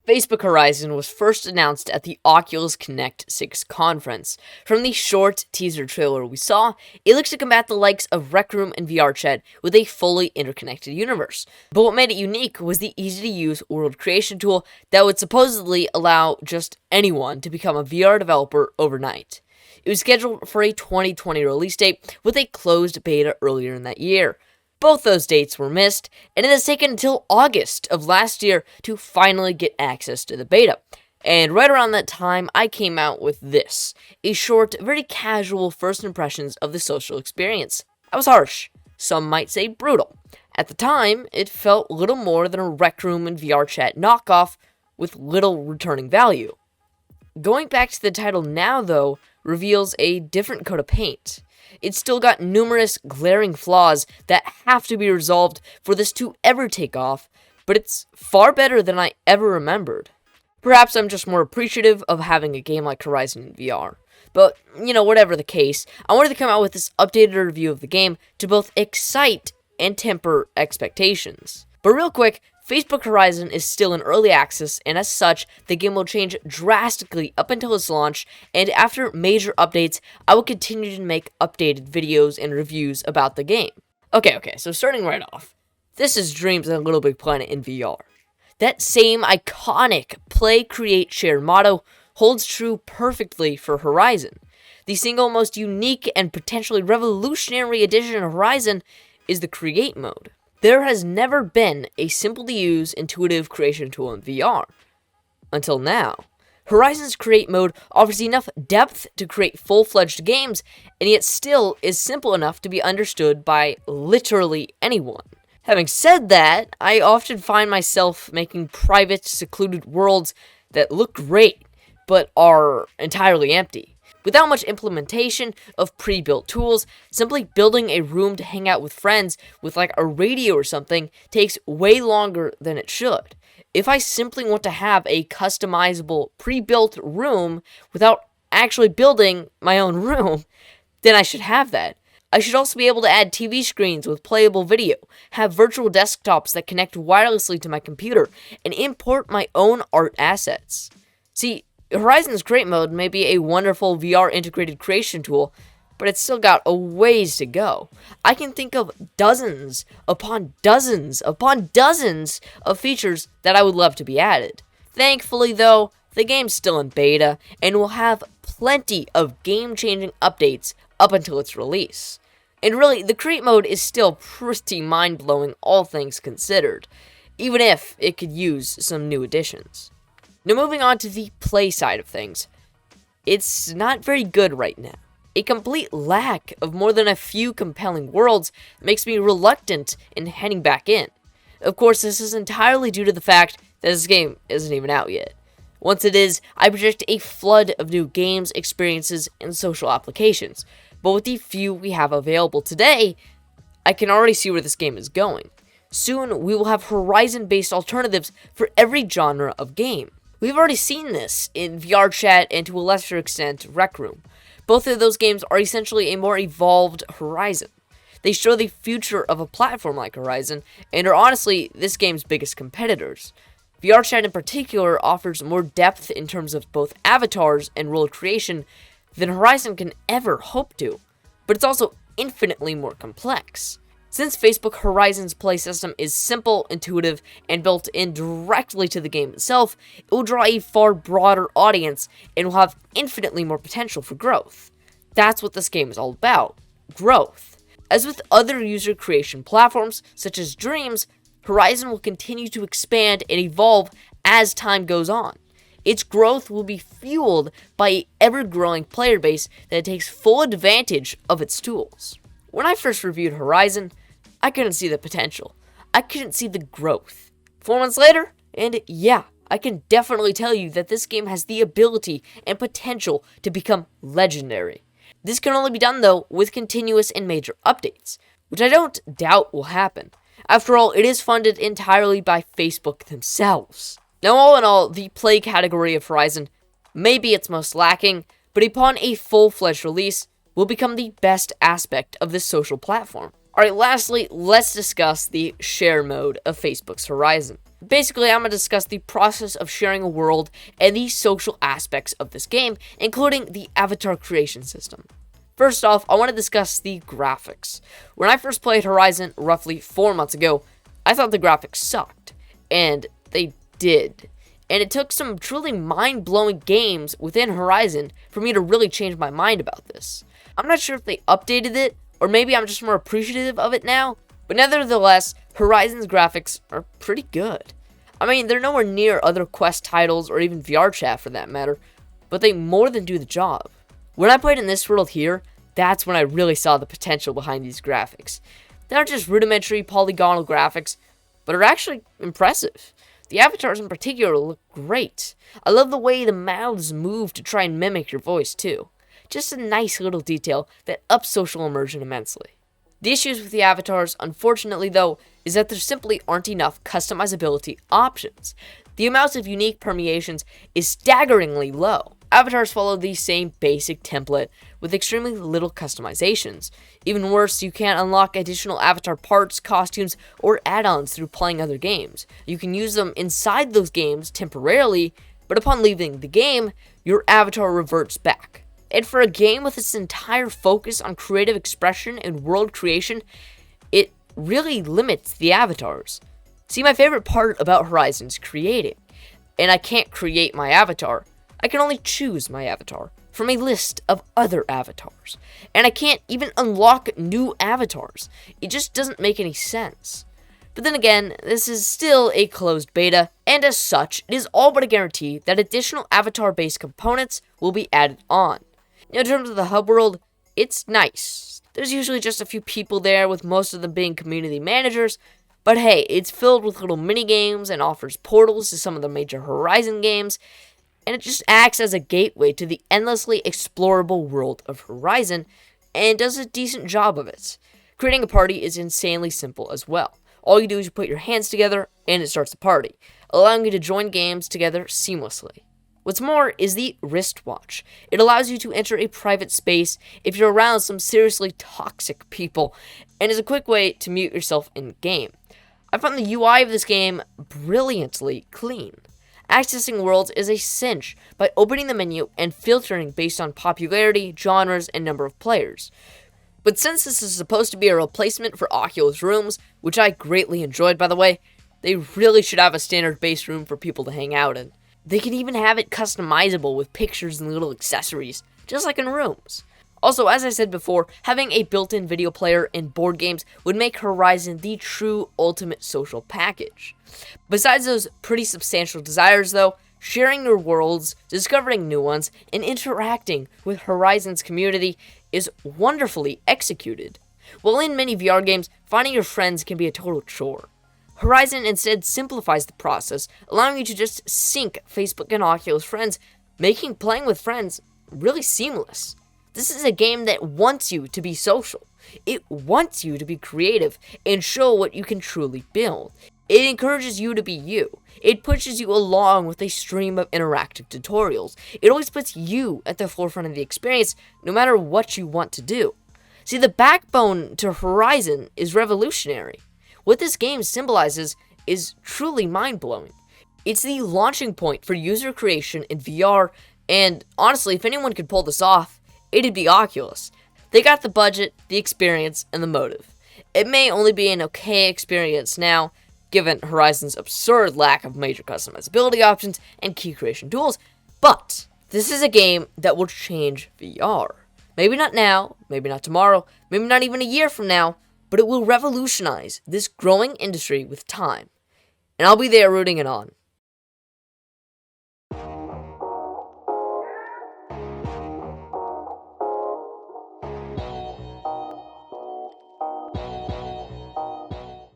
Facebook Horizon was first announced at the Oculus Connect 6 conference. From the short teaser trailer we saw, it looks to combat the likes of Rec Room and VRChat with a fully interconnected universe. But what made it unique was the easy-to-use world creation tool that would supposedly allow just anyone to become a VR developer overnight. It was scheduled for a 2020 release date with a closed beta earlier in that year. Both those dates were missed, and it has taken until August of last year to finally get access to the beta. And right around that time, I came out with this, a short, very casual first impressions of the social experience. I was harsh, some might say brutal. At the time, it felt little more than a Rec Room and VRChat knockoff with little returning value. Going back to the title now, though, reveals a different coat of paint. It's still got numerous glaring flaws that have to be resolved for this to ever take off, but it's far better than I ever remembered. Perhaps I'm just more appreciative of having a game like Horizon in VR. But, whatever the case, I wanted to come out with this updated review of the game to both excite and temper expectations. But real quick, Facebook Horizon is still in early access, and as such, the game will change drastically up until its launch, and after major updates, I will continue to make updated videos and reviews about the game. Okay, so starting right off, this is Dreams in Little Big Planet in VR. That same iconic play, create, share motto holds true perfectly for Horizon. The single most unique and potentially revolutionary addition of Horizon is the Create mode. There has never been a simple-to-use, intuitive creation tool in VR. Until now. Horizon's Create mode offers enough depth to create full-fledged games, and yet still is simple enough to be understood by literally anyone. Having said that, I often find myself making private, secluded worlds that look great, but are entirely empty. Without much implementation of pre-built tools, simply building a room to hang out with friends with like a radio or something takes way longer than it should. If I simply want to have a customizable pre-built room without actually building my own room, then I should have that. I should also be able to add TV screens with playable video, have virtual desktops that connect wirelessly to my computer, and import my own art assets. See, Horizon's Create mode may be a wonderful VR integrated creation tool, but it's still got a ways to go. I can think of dozens upon dozens upon dozens of features that I would love to be added. Thankfully, though, the game's still in beta, and will have plenty of game-changing updates up until its release. And really, the Create mode is still pretty mind-blowing, all things considered, even if it could use some new additions. Now moving on to the play side of things, it's not very good right now. A complete lack of more than a few compelling worlds makes me reluctant in heading back in. Of course, this is entirely due to the fact that this game isn't even out yet. Once it is, I project a flood of new games, experiences, and social applications. But with the few we have available today, I can already see where this game is going. Soon, we will have Horizon-based alternatives for every genre of game. We've already seen this in VRChat and to a lesser extent, Rec Room. Both of those games are essentially a more evolved Horizon. They show the future of a platform like Horizon, and are honestly this game's biggest competitors. VRChat in particular offers more depth in terms of both avatars and world creation than Horizon can ever hope to, but it's also infinitely more complex. Since Facebook Horizon's play system is simple, intuitive, and built in directly to the game itself, it will draw a far broader audience and will have infinitely more potential for growth. That's what this game is all about, growth. As with other user creation platforms, such as Dreams, Horizon will continue to expand and evolve as time goes on. Its growth will be fueled by an ever-growing player base that takes full advantage of its tools. When I first reviewed Horizon, I couldn't see the potential. I couldn't see the growth. 4 months later, and yeah, I can definitely tell you that this game has the ability and potential to become legendary. This can only be done, though, with continuous and major updates, which I don't doubt will happen. After all, it is funded entirely by Facebook themselves. Now, all in all, the play category of Horizon may be its most lacking, but upon a full-fledged release, will become the best aspect of this social platform. Alright, lastly, let's discuss the share mode of Facebook's Horizon. Basically, I'm going to discuss the process of sharing a world and the social aspects of this game, including the avatar creation system. First off, I want to discuss the graphics. When I first played Horizon roughly 4 months ago, I thought the graphics sucked, and they did. And it took some truly mind-blowing games within Horizon for me to really change my mind about this. I'm not sure if they updated it, or maybe I'm just more appreciative of it now, but nevertheless, Horizon's graphics are pretty good. I mean, they're nowhere near other Quest titles or even VR chat for that matter, but they more than do the job. When I played in this world here, that's when I really saw the potential behind these graphics. They aren't just rudimentary polygonal graphics, but are actually impressive. The avatars in particular look great. I love the way the mouths move to try and mimic your voice too. Just a nice little detail that ups social immersion immensely. The issues with the avatars, unfortunately though, is that there simply aren't enough customizability options. The amount of unique permutations is staggeringly low. Avatars follow the same basic template with extremely little customizations. Even worse, you can't unlock additional avatar parts, costumes, or add-ons through playing other games. You can use them inside those games temporarily, but upon leaving the game, your avatar reverts back. And for a game with its entire focus on creative expression and world creation, it really limits the avatars. See, my favorite part about Horizon is creating, and I can't create my avatar. I can only choose my avatar from a list of other avatars, and I can't even unlock new avatars. It just doesn't make any sense. But then again, this is still a closed beta, and as such, it is all but a guarantee that additional avatar-based components will be added on. In terms of the hub world, it's nice. There's usually just a few people there, with most of them being community managers, but hey, it's filled with little mini-games and offers portals to some of the major Horizon games, and it just acts as a gateway to the endlessly explorable world of Horizon, and does a decent job of it. Creating a party is insanely simple as well. All you do is you put your hands together, and it starts a party, allowing you to join games together seamlessly. What's more is the wristwatch. It allows you to enter a private space if you're around some seriously toxic people, and is a quick way to mute yourself in-game. I found the UI of this game brilliantly clean. Accessing worlds is a cinch by opening the menu and filtering based on popularity, genres, and number of players. But since this is supposed to be a replacement for Oculus rooms, which I greatly enjoyed by the way, they really should have a standard base room for people to hang out in. They can even have it customizable with pictures and little accessories, just like in rooms. Also, as I said before, having a built-in video player in board games would make Horizon the true ultimate social package. Besides those pretty substantial desires though, sharing your worlds, discovering new ones, and interacting with Horizon's community is wonderfully executed. While in many VR games, finding your friends can be a total chore. Horizon instead simplifies the process, allowing you to just sync Facebook and Oculus friends, making playing with friends really seamless. This is a game that wants you to be social. It wants you to be creative and show what you can truly build. It encourages you to be you. It pushes you along with a stream of interactive tutorials. It always puts you at the forefront of the experience, no matter what you want to do. See, the backbone to Horizon is revolutionary. What this game symbolizes is truly mind-blowing. It's the launching point for user creation in VR, and honestly, if anyone could pull this off, it'd be Oculus. They got the budget, the experience, and the motive. It may only be an okay experience now, given Horizon's absurd lack of major customizability options and key creation tools, but this is a game that will change VR. Maybe not now, maybe not tomorrow, maybe not even a year from now, but it will revolutionize this growing industry with time. And I'll be there rooting it on.